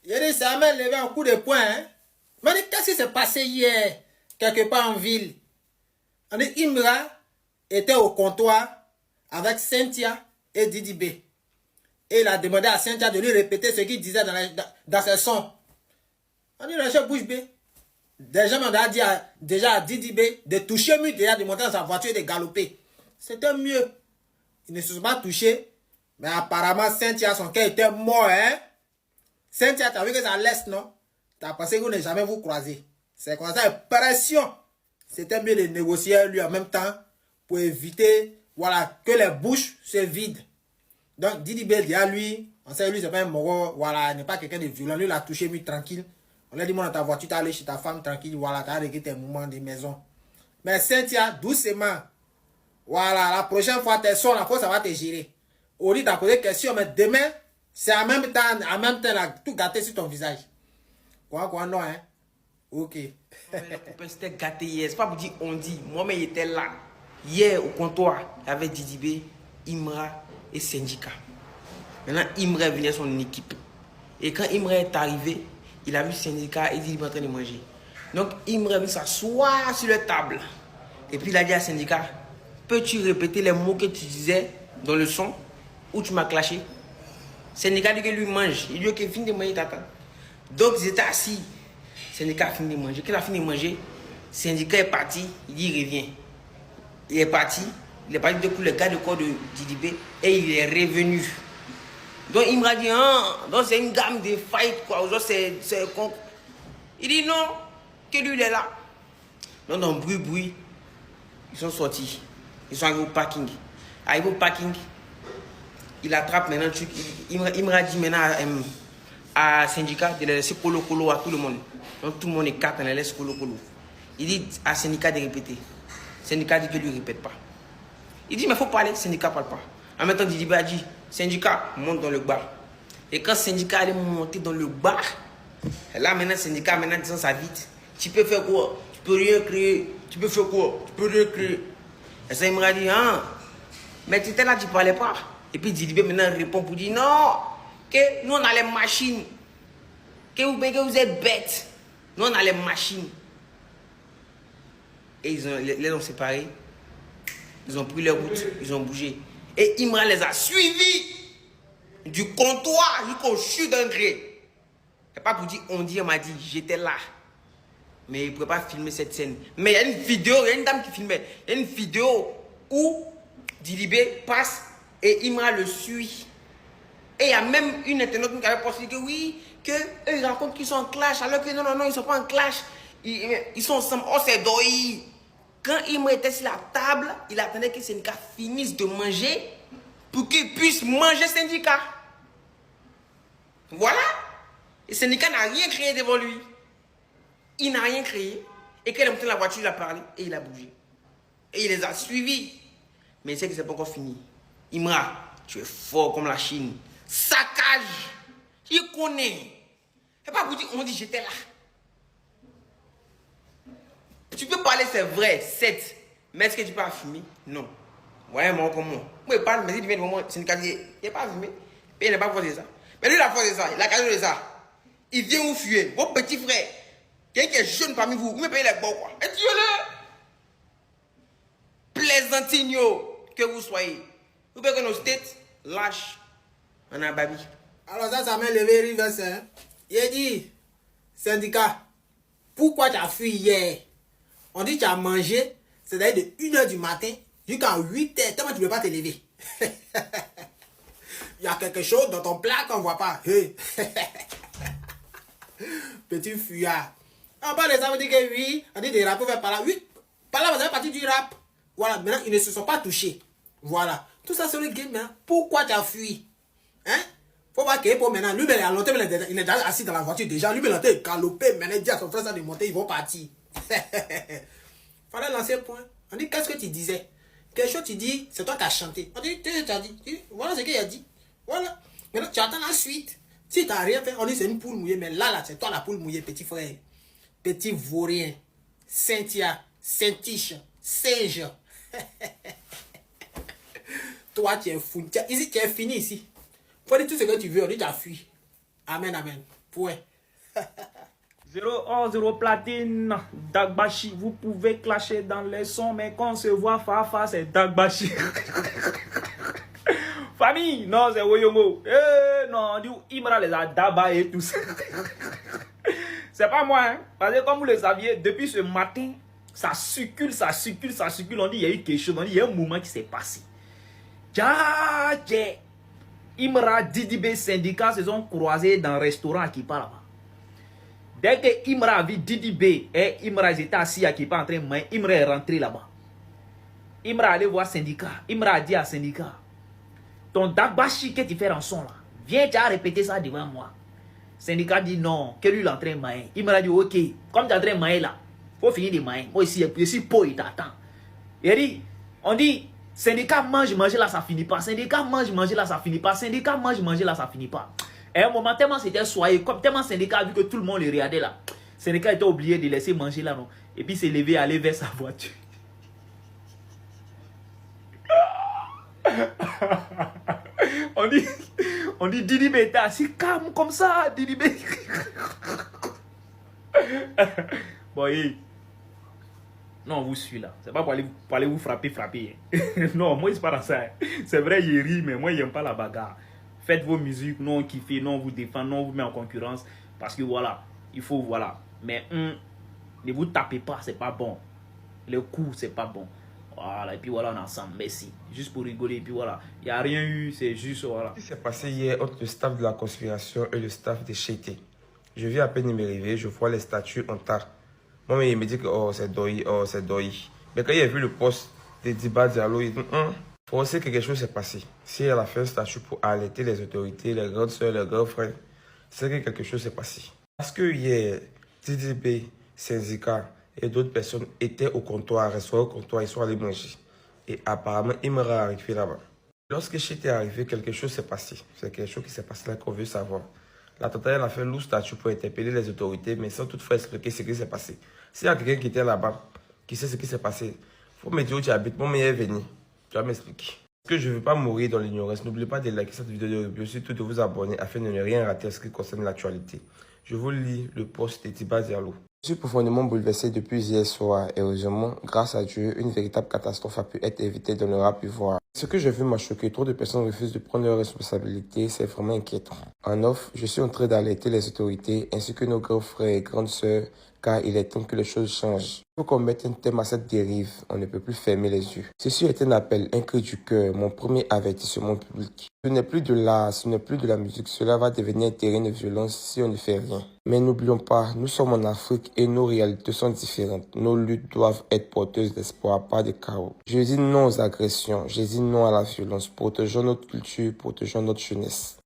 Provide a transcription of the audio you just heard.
Il a dit, ça m'a levé un coup de poing. Hein? Mais qu'est-ce qui s'est passé hier, quelque part en ville? On dit, Imra était au comptoir avec Cynthia et Didi B. Et il a demandé à Cynthia de lui répéter ce qu'il disait dans ses sons. On dit, la bouche B. Déjà, on a dit déjà à Didi B de toucher mieux, déjà de monter dans sa voiture et de galoper. C'était mieux. Ils ne se sont pas touchés. Mais apparemment, Cynthia, son cœur était mort. Hein? Cynthia, tu as vu que ça laisse, non? Tu as pensé que vous n'avez jamais vous croisé. C'est comme ça, pression. C'était mieux de négocier avec lui en même temps pour éviter voilà, que les bouches se vident. Donc, Didi B dit à lui, on sait lui, c'est pas un moro, voilà, il n'est pas quelqu'un de violent. Lui, il a touché, lui, tranquille. On lui a dit, moi, dans ta voiture, tu es allé chez ta femme, tranquille, voilà, tu as réglé tes moments de maison. Mais Cynthia, doucement, voilà, la prochaine fois, tes sons, la fois, ça va te gérer. Au lieu de poser question, mais demain, c'est en même temps, là, tout gâté sur ton visage. Quoi, non, hein? Ok. Le copain s'était gâté hier. C'est pas pour dire on dit. Moi-même, il était là. Hier, au comptoir, il y avait Didi B, Imra et Syndicat. Maintenant, Imra venait son équipe. Et quand Imra est arrivé, il a vu Syndicat et Didi B en train de manger. Donc, Imra vient s'asseoir sur la table. Et puis, il a dit à Syndicat, peux-tu répéter les mots que tu disais dans le son où tu m'as clashé? Syndicat dit que lui mange. Il dit que fini de manger, tata. Donc, ils étaient assis. Syndicat a fini de manger. Quand il a fini de manger, Syndicat est parti. Il dit il revient. Il est parti de coup le gars de corps de Didi B et il est revenu. Donc il m'a dit, donc c'est une gamme de fight quoi. C'est con. Il dit non, que lui il est là. Donc dans bruit, ils sont sortis. Ils sont arrivés au parking. Arrivé au parking, il attrape maintenant le truc. Il m'a dit maintenant à Syndicat de laisser colo à tout le monde. Donc tout le monde est quatre, on les laisse colo. Il dit à Syndicat de répéter. Syndicat dit que lui ne répète pas. Il dit mais il faut parler, Syndicat ne parle pas. En même temps, Didi B a dit, Syndicat monte dans le bar. Et quand Syndicat allait monter dans le bar, là maintenant Syndicat disant ça vite. Tu peux faire quoi? Tu peux rien créer. Tu peux faire quoi? Tu peux rien créer. Et ça il m'a dit, mais tu étais là, tu ne parlais pas. Et puis Didi B maintenant répond pour dire non, que nous on a les machines. Que vous êtes bêtes. Nous on a les machines. Et les ont séparés. Ils ont pris leur route, ils ont bougé. Et Imra les a suivis du comptoir jusqu'au chute d'un gré. C'est pas pour dire on dit, on m'a dit, j'étais là. Mais il ne pouvait pas filmer cette scène. Mais il y a une vidéo, il y a une dame qui filmait. Il y a une vidéo où Didi B passe et Imra le suit. Et il y a même une internaute qui avait posté que oui, qu'eux ils racontent qu'ils sont en clash, alors que non, ils ne sont pas en clash. Ils sont ensemble. Oh, c'est doï. Quand Imra était sur la table, il attendait que Syndicat finisse de manger pour qu'il puisse manger Syndicat. Voilà. Et Syndicat n'a rien créé devant lui. Il n'a rien créé. Et quand il est monté dans la voiture, il a parlé et il a bougé. Et il les a suivis. Mais il sait que ce n'est pas encore fini. Imra, tu es fort comme la Chine. Saccage. Il connaît. C'est pas pour dire, on dit j'étais là. Tu peux parler, c'est vrai, 7. Mais est-ce que tu peux fumer? Non. Ouais, moi, comment? Moi, il parle, mais si tu viens de moi, Syndicat dit, il n'est pas fumé. Et il n'est pas forcé ça. Mais lui, il a forcé ça. Il a caché de ça. Il vient vous fuir. Vos petits frères. Quelqu'un qui est jeune parmi vous, vous me payez les bons, quoi. Et tuez-le. Plaisantigno que vous soyez. Vous pouvez que nos têtes lâchent. On a babi. Alors ça m'a levé, Rivers. Hein? Il a dit, Syndicat, pourquoi tu as fui hier? On dit que tu as mangé, c'est-à-dire de 1h du matin jusqu'à 8h, tellement tu ne peux pas te lever. Il y a quelque chose dans ton plat qu'on ne voit pas. Hey. Petit fuyard. On parle de ça, on dit que oui, on dit des rappeurs par là. Oui, par là, vous avez parti du rap. Voilà, maintenant, ils ne se sont pas touchés. Voilà. Tout ça, c'est le game. Hein? Pourquoi tu as fui? Hein? Faut voir qu'il est pour maintenant. Lui, il est déjà assis dans la voiture déjà. Lui, il est en train de galoper. Maintenant, il dit à son frère ça de monter, ils vont partir. Fallait lancer un point. On dit, qu'est-ce que tu disais? Quelque chose tu dis, c'est toi qui as chanté. On dit, tu as dit. Voilà ce qu'il a dit. Voilà. Maintenant, tu attends la suite. Si tu n'as rien fait, on dit, c'est une poule mouillée. Mais là, c'est toi la poule mouillée, petit frère. Petit vaurien. Cynthia. Saint-Tiche. Singe. Toi, tu es fou. Ici, tu es fini ici. Faut dire tout ce que tu veux. On dit, tu as fui. Amen, amen. point. 0 platine, Dagbashi. Vous pouvez clasher dans les sons, mais quand on se voit Fafa, c'est Dagbashi. Famille, non, c'est Woyongo. Non, du Imra les a Daba et tout ça. C'est pas moi, hein. Parce que comme vous le saviez, depuis ce matin, ça circule. On dit il y a eu quelque chose, on dit il y a un moment qui s'est passé. Imra, Didi syndicat se sont croisés dans un restaurant à Kipa là-bas. Dès que Imra a vu Didi B et Imra était assis à Kipa en train de manger, Imra est rentré là-bas. Imra allait voir syndicat. Imra a dit à syndicat, ton Dagbashi que tu fais en son là, viens, tu as répété ça devant moi. Syndicat dit non, que lui il est en train de manger. Imra a dit ok, comme tu es en train de manger là, faut finir de manger. Moi ici, Po, il t'attend. Il dit, on dit, syndicat mange, manger là, ça finit pas. Syndicat mange, manger là, ça finit pas. Syndicat mange, manger là, ça finit pas. Et à un moment, tellement c'était soyeux, comme tellement syndicat a vu que tout le monde le regardait là. Syndicat était obligé de laisser manger là, non. Et puis s'est levé, aller vers sa voiture. on dit Didi B était assis calme comme ça, Didi B. Bon, non, on vous suit là. C'est pas pour aller vous frapper. Non, moi, c'est pas dans ça. C'est vrai, il rit, mais moi, il n'aime pas la bagarre. Faites vos musiques, non, on kiffe, non, on vous défend, non, on vous met en concurrence. Parce que voilà, il faut, voilà. Mais ne vous tapez pas, c'est pas bon. Le coup, c'est pas bon. Voilà, et puis voilà, on est ensemble. Merci. Juste pour rigoler, et puis voilà. Il n'y a rien eu, c'est juste, voilà. Ce qui s'est passé hier entre le staff de la conspiration et le staff de Chété. Je viens à peine de me réveiller, je vois les statuts en tas. Moi, il me dit que oh, c'est Doi. Mais quand il a vu le poste de Diba Diallo, il dit faut aussi que quelque chose s'est passé. Si elle a fait un statut pour alerter les autorités, les grandes soeurs, les grands frères, c'est que quelque chose s'est passé. Parce que hier, TDB, syndicat et d'autres personnes étaient au comptoir, restaurant au comptoir, ils sont allés manger. Et apparemment, Imra est arrivé là-bas. Lorsque j'étais arrivé, quelque chose s'est passé. C'est quelque chose qui s'est passé là qu'on veut savoir. La totale a fait lourd statut pour interpeller les autorités, mais sans toutefois expliquer ce qui s'est passé. S'il y a quelqu'un qui était là-bas, qui sait ce qui s'est passé, il faut me dire où tu habites. Mon meilleur est venu. Tu vas m'expliquer. Parce que je ne veux pas mourir dans l'ignorance. N'oubliez pas de liker cette vidéo de review, surtout de vous abonner afin de ne rien rater en ce qui concerne l'actualité. Je vous lis le post de Diba Diallo. Je suis profondément bouleversé depuis hier soir et heureusement, grâce à Dieu, une véritable catastrophe a pu être évitée dans le rap ivoire. Ce que j'ai vu m'a choqué. Trop de personnes refusent de prendre leurs responsabilités. C'est vraiment inquiétant. En off, je suis en train d'alerter les autorités ainsi que nos grands frères et grandes sœurs car il est temps que les choses changent. Il faut qu'on mette un terme à cette dérive. On ne peut plus fermer les yeux. Ceci est un appel, un cri du cœur, mon premier avertissement public. Ce n'est plus de l'art, ce n'est plus de la musique. Cela va devenir un terrain de violence si on ne fait rien. Mais n'oublions pas, nous sommes en Afrique et nos réalités sont différentes. Nos luttes doivent être porteuses d'espoir, pas de chaos. Je dis non aux agressions, je dis non à la violence. Protégeons notre culture, protégeons notre jeunesse.